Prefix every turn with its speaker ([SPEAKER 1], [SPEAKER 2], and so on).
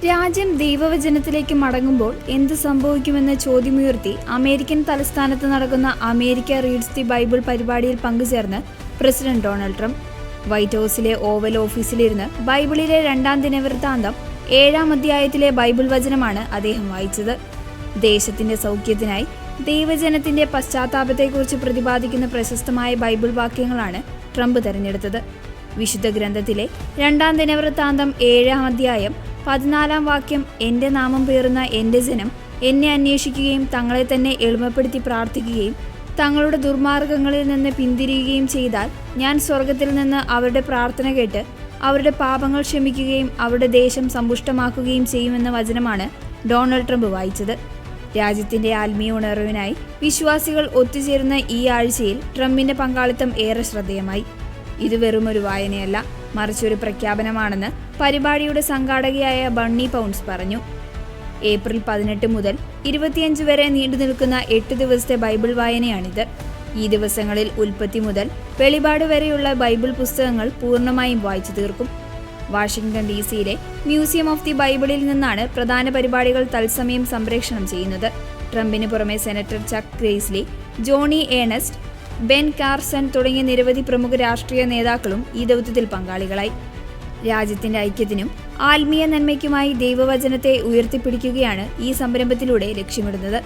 [SPEAKER 1] രാജ്യം ദൈവവചനത്തിലേക്ക് മടങ്ങുമ്പോൾ എന്ത് സംഭവിക്കുമെന്ന ചോദ്യമുയർത്തി അമേരിക്കൻ തലസ്ഥാനത്ത് നടക്കുന്ന അമേരിക്ക റീഡ്സ് ദി ബൈബിൾ പരിപാടിയിൽ പങ്കുചേർന്ന് പ്രസിഡന്റ് ഡൊണാൾഡ് ട്രംപ്. വൈറ്റ് ഹൗസിലെ ഓവൽ ഓഫീസിലിരുന്ന് ബൈബിളിലെ 2-ാം ദിനവൃത്താന്തം 7-ാം അധ്യായത്തിലെ ബൈബിൾ വചനമാണ് അദ്ദേഹം വായിച്ചത്. ദേശത്തിന്റെ സൗഖ്യത്തിനായി ദൈവജനത്തിന്റെ പശ്ചാത്താപത്തെക്കുറിച്ച് പ്രതിപാദിക്കുന്ന പ്രശസ്തമായ ബൈബിൾ വാക്യങ്ങളാണ് ട്രംപ് തെരഞ്ഞെടുത്തത്. വിശുദ്ധ ഗ്രന്ഥത്തിലെ 2-ാം ദിനവൃത്താന്തം 7-ാം അധ്യായം 14-ാം വാക്യം, എന്റെ നാമം പേറുന്ന എന്റെ ജനം എന്നെ അന്വേഷിക്കുകയും തങ്ങളെ തന്നെ എളിമപ്പെടുത്തി പ്രാർത്ഥിക്കുകയും തങ്ങളുടെ ദുർമാർഗങ്ങളിൽ നിന്ന് പിന്തിരിയുകയും ചെയ്താൽ ഞാൻ സ്വർഗത്തിൽ നിന്ന് അവരുടെ പ്രാർത്ഥന കേട്ട് അവരുടെ പാപങ്ങൾ ക്ഷമിക്കുകയും അവരുടെ ദേശം സമ്പുഷ്ടമാക്കുകയും ചെയ്യുമെന്ന വചനമാണ് ഡൊണാൾഡ് ട്രംപ് വായിച്ചത്. രാജ്യത്തിന്റെ ആത്മീയ ഉണർവിനായി വിശ്വാസികൾ ഒത്തുചേരുന്ന ഈ ആഴ്ചയിൽ ട്രംപിന്റെ പങ്കാളിത്തം ഏറെ ശ്രദ്ധേയമായി. ഇത് വെറുമൊരു വായനയല്ല, മറിച്ചൊരു പ്രഖ്യാപനമാണെന്ന് പരിപാടിയുടെ സംഘാടകയായ ബണ്ണി പൗണ്ട്സ് പറഞ്ഞു. ഏപ്രിൽ 18 മുതൽ 25 വരെ നീണ്ടുനിൽക്കുന്ന 8 ദിവസത്തെ ബൈബിൾ വായനയാണിത്. ഈ ദിവസങ്ങളിൽ ഉൽപ്പത്തി മുതൽ വെളിപാട് വരെയുള്ള ബൈബിൾ പുസ്തകങ്ങൾ പൂർണ്ണമായും വായിച്ചു തീർക്കും. വാഷിംഗ്ടൺ DC-യിലെ മ്യൂസിയം ഓഫ് ദി ബൈബിളിൽ നിന്നാണ് പ്രധാന പരിപാടികൾ തത്സമയം സംപ്രേഷണം ചെയ്യുന്നത്. ട്രംപിന് പുറമെ സെനറ്റർ ചക്ക് ഗ്രേസ്ലി, ജോണി ഏണസ്റ്റ്, ബെൻ കാർസൺ തുടങ്ങിയ നിരവധി പ്രമുഖ രാഷ്ട്രീയ നേതാക്കളും ഈ ദൗത്യത്തിൽ പങ്കാളികളായി. രാജ്യത്തിന്റെ ഐക്യത്തിനും ആത്മീയ നന്മയ്ക്കുമായി ദൈവവചനത്തെ ഉയർത്തിപ്പിടിക്കുകയാണ് ഈ സംരംഭത്തിലൂടെ ലക്ഷ്യമിടുന്നത്.